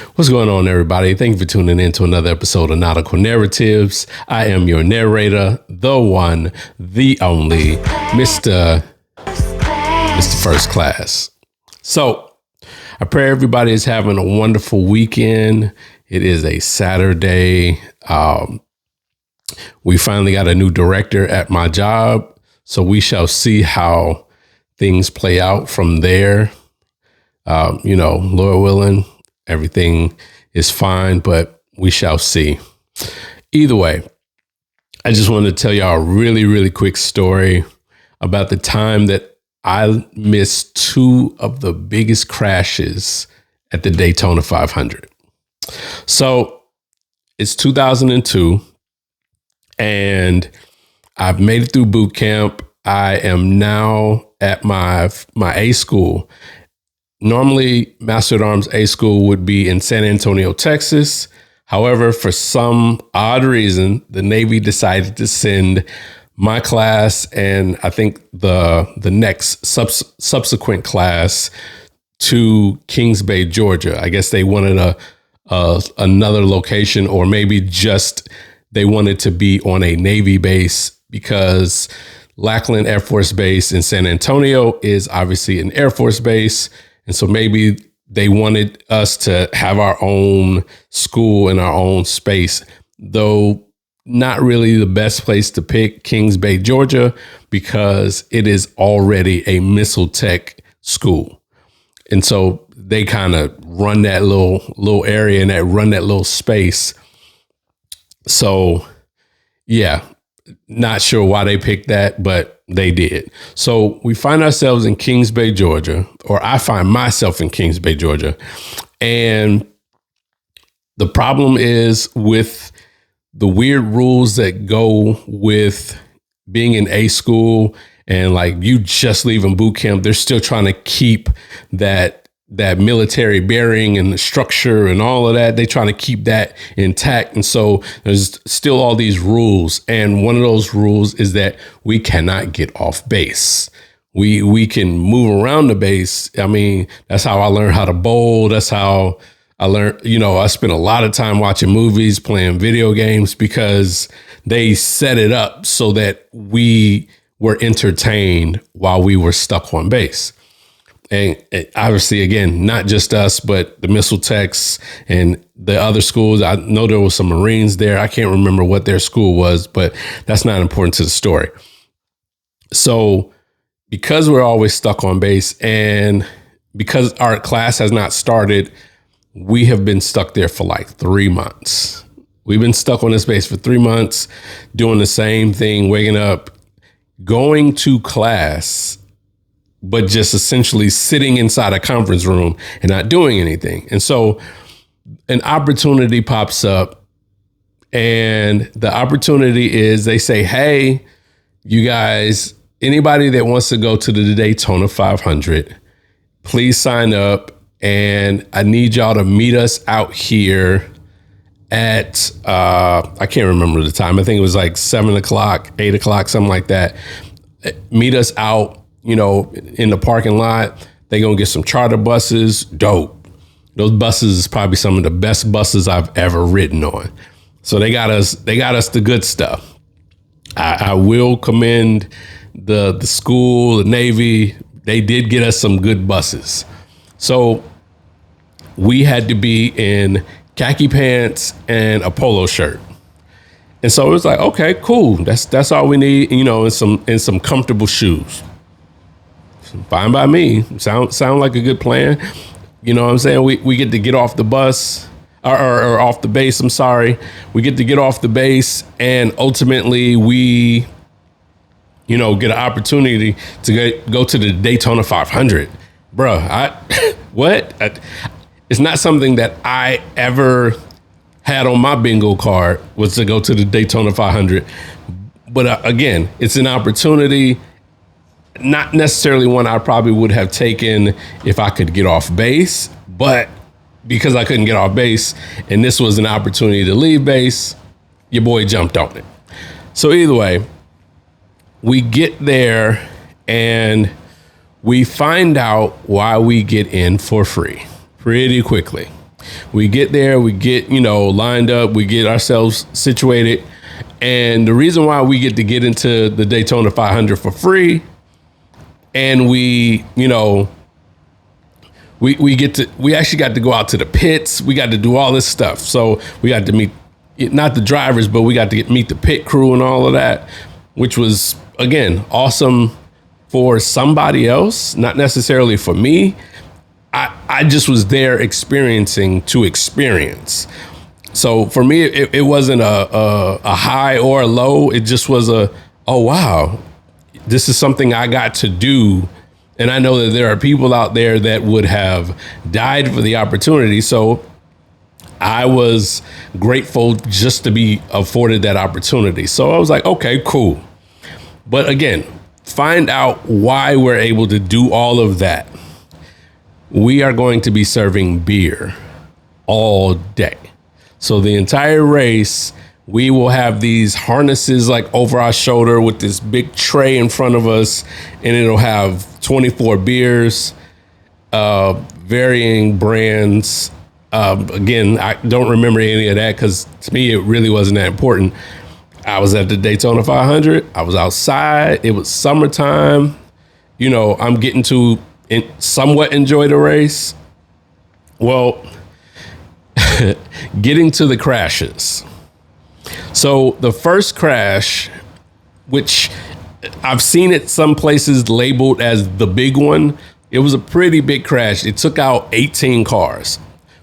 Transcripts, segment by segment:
What's going on, everybody? Thank you for tuning in to another episode of Nautical Narratives. I am your narrator, the one, the only, Mr. First Class. So, I pray everybody is having a wonderful weekend. It is a Saturday. We finally got a new director at my job, so we shall see how things play out from there. Lord willing, everything is fine, but we shall see. Either way, I just wanted to tell y'all a really, really quick story about the time that I missed two of the biggest crashes at the Daytona 500. So it's 2002 and I've made it through boot camp. I am now at my A school. Normally, Master at Arms A School would be in San Antonio, Texas. However, for some odd reason, the Navy decided to send my class and I think the next subsequent class to Kings Bay, Georgia. I guess they wanted another location, or maybe just they wanted to be on a Navy base because Lackland Air Force Base in San Antonio is obviously an Air Force base. And so maybe they wanted us to have our own school and our own space, though not really the best place to pick Kings Bay, Georgia, because it is already a missile tech school. And so they kind of run that little area and run that little space. So, yeah, not sure why they picked that, but they did. So we find ourselves in Kings Bay, Georgia, or I find myself in Kings Bay, Georgia. And the problem is with the weird rules that go with being in A school and like you just leaving boot camp, they're still trying to keep that military bearing and the structure and all of that. They trying to keep that intact. And so there's still all these rules. And one of those rules is that we cannot get off base. We can move around the base. I mean, that's how I learned how to bowl. That's how I learned, I spent a lot of time watching movies, playing video games, because they set it up so that we were entertained while we were stuck on base. And obviously, again, not just us, but the missile techs and the other schools. I know there was some Marines there. I can't remember what their school was, but that's not important to the story. So because we're always stuck on base and because our class has not started, we have been stuck there for like 3 months. We've been stuck on this base for 3 months, doing the same thing, waking up, going to class, but just essentially sitting inside a conference room and not doing anything. And so an opportunity pops up, and the opportunity is they say, hey, you guys, anybody that wants to go to the Daytona 500, please sign up. And I need y'all to meet us out here at, I can't remember the time. I think it was like 7 o'clock, 8 o'clock, something like that. Meet us out, in the parking lot. They gonna get some charter buses. Dope. Those buses is probably some of the best buses I've ever ridden on. So they got us the good stuff. I will commend the school, the Navy. They did get us some good buses. So we had to be in khaki pants and a polo shirt. And so it was like, okay, cool. That's all we need, and some comfortable shoes. Fine by me. Sound like a good plan. You know what I'm saying? We get to get off the bus or off the base. I'm sorry. We get to get off the base, and ultimately we, get an opportunity to go to the Daytona 500. Bruh, what? It's not something that I ever had on my bingo card, was to go to the Daytona 500. But again, it's an opportunity. Not necessarily one I probably would have taken if I could get off base, but because I couldn't get off base and this was an opportunity to leave base, your boy jumped on it. So either way, we get there and we find out why we get in for free pretty quickly. We get there, we get, lined up, we get ourselves situated. And the reason why we get into the Daytona 500 for free, and we actually got to go out to the pits. We got to do all this stuff. So we got to meet, not the drivers, but we got to meet the pit crew and all of that, which was, again, awesome for somebody else, not necessarily for me. I just was there experiencing to experience. So for me, it wasn't a high or a low. It just was oh, wow, this is something I got to do. And I know that there are people out there that would have died for the opportunity. So I was grateful just to be afforded that opportunity. So I was like, okay, cool. But again, find out why we're able to do all of that. We are going to be serving beer all day. So the entire race, we will have these harnesses like over our shoulder with this big tray in front of us, and it'll have 24 beers, varying brands. Again, I don't remember any of that because to me, it really wasn't that important. I was at the Daytona 500. I was outside. It was summertime. I'm getting to somewhat enjoy the race. Well, getting to the crashes. So the first crash, which I've seen it some places labeled as the big one, it was a pretty big crash. It took out 18 cars.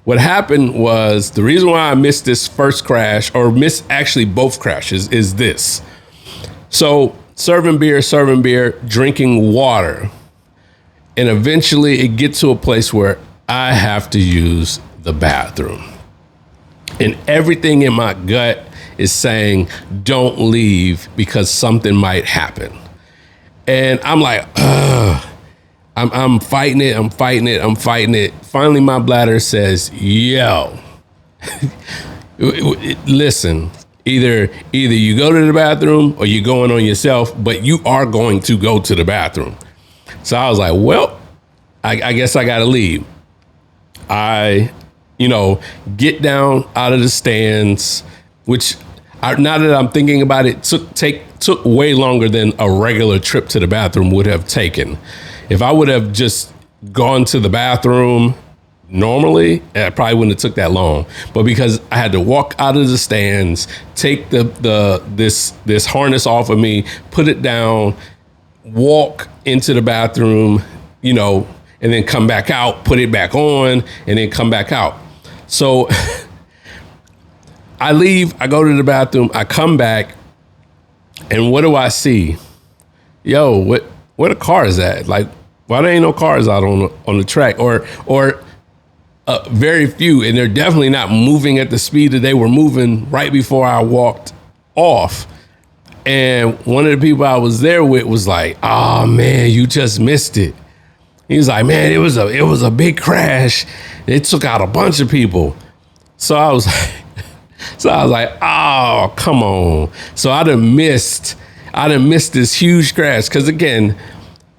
What happened was, the reason why I missed this first crash, or missed actually both crashes, is this. So serving beer, drinking water. And eventually it gets to a place where I have to use the bathroom. And everything in my gut is saying, don't leave because something might happen. And I'm like, ugh. I'm fighting it. Finally, my bladder says, yo, listen, either you go to the bathroom or you're going on yourself, but you are going to go to the bathroom. So I was like, well, I guess I got to leave. I, get down out of the stands, which now that I'm thinking about it, took way longer than a regular trip to the bathroom would have taken. If I would have just gone to the bathroom normally, it probably wouldn't have took that long. But because I had to walk out of the stands, take this harness off of me, put it down, walk into the bathroom, and then come back out, put it back on, and then come back out. So I leave, I go to the bathroom, I come back, and what do I see? Yo, where the car is at? Like, why there ain't no cars out on the track, or very few, and they're definitely not moving at the speed that they were moving right before I walked off. And one of the people I was there with was like, "Oh man, you just missed it." He was like, "Man, it was a big crash. It took out a bunch of people." So I was like, "Oh, come on." So I done missed this huge crash, because again,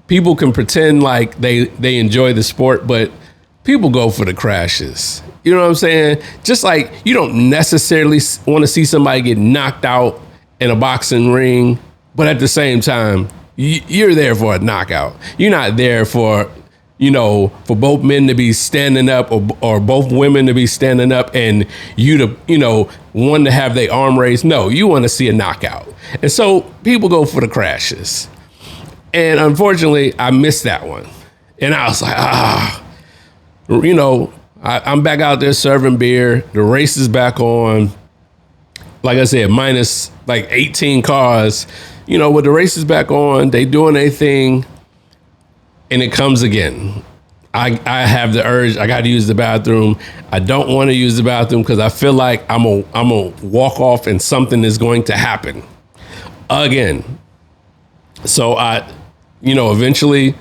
people can pretend like they enjoy the sport, but people go for the crashes. You know what I'm saying? Just like you don't necessarily want to see somebody get knocked out in a boxing ring, but at the same time, you're there for a knockout. You're not there for both men to be standing up or both women to be standing up and you to, one to have their arm raised. No, you want to see a knockout. And so people go for the crashes. And unfortunately, I missed that one. And I was like, I'm back out there serving beer. The race is back on. Like I said, minus like 18 cars. With the race is back on, they doing their thing. And it comes again. I have the urge. I got to use the bathroom. I don't want to use the bathroom because I feel like I'm gonna walk off and something is going to happen again. So I, eventually,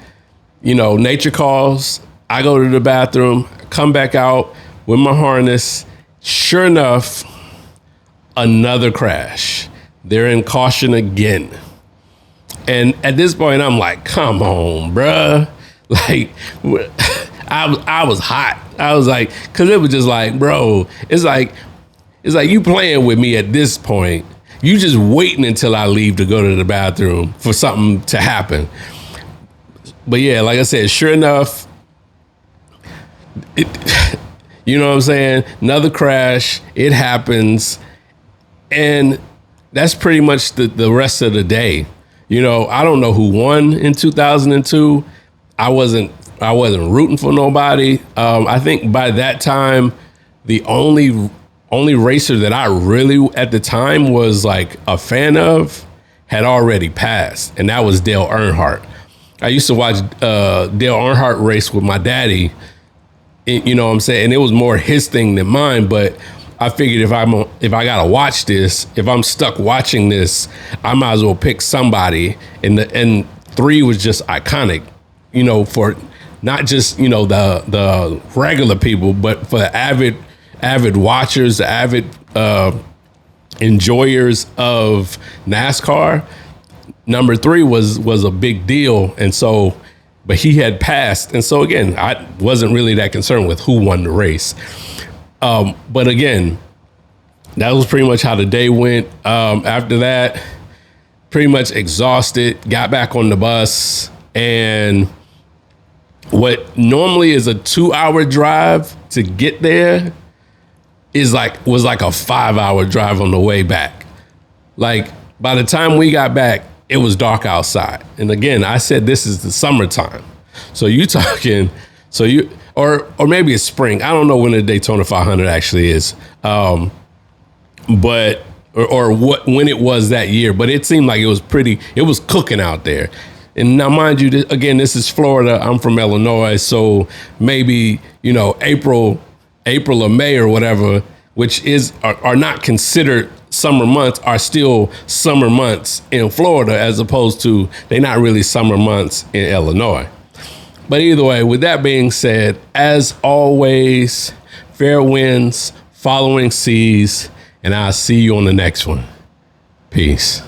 nature calls. I go to the bathroom, come back out with my harness. Sure enough, another crash. They're in caution again. And at this point, I'm like, come on, bruh. Like, I was hot. I was like, because it was just like, bro, it's like you playing with me at this point. You just waiting until I leave to go to the bathroom for something to happen. But yeah, like I said, sure enough, you know what I'm saying? Another crash. It happens. And that's pretty much the rest of the day. You know, I don't know who won in 2002. I wasn't rooting for nobody. I think by that time, the only racer that I really at the time was like a fan of had already passed, and that was Dale Earnhardt. I used to watch Dale Earnhardt race with my daddy. You know what I'm saying? And it was more his thing than mine, but I figured if I gotta watch this, if I'm stuck watching this, I might as well pick somebody. And 3 was just iconic, you know, for not just, you know, the regular people, but for the avid watchers, the avid enjoyers of NASCAR. Number 3 was a big deal, and so, but he had passed, and so again, I wasn't really that concerned with who won the race. But again, that was pretty much how the day went. After that, pretty much exhausted, got back on the bus, and what normally is a 2-hour drive to get there was like a 5-hour drive on the way back. Like by the time we got back, it was dark outside. And again, I said this is the summertime. So you talking, or maybe it's spring. I don't know when the Daytona 500 actually is, but when it was that year. But it seemed like it was cooking out there. And now, mind you, again, this is Florida. I'm from Illinois, so maybe, you know, April or May or whatever, which are not considered summer months, are still summer months in Florida, as opposed to they're not really summer months in Illinois. But either way, with that being said, as always, fair winds, following seas, and I'll see you on the next one. Peace.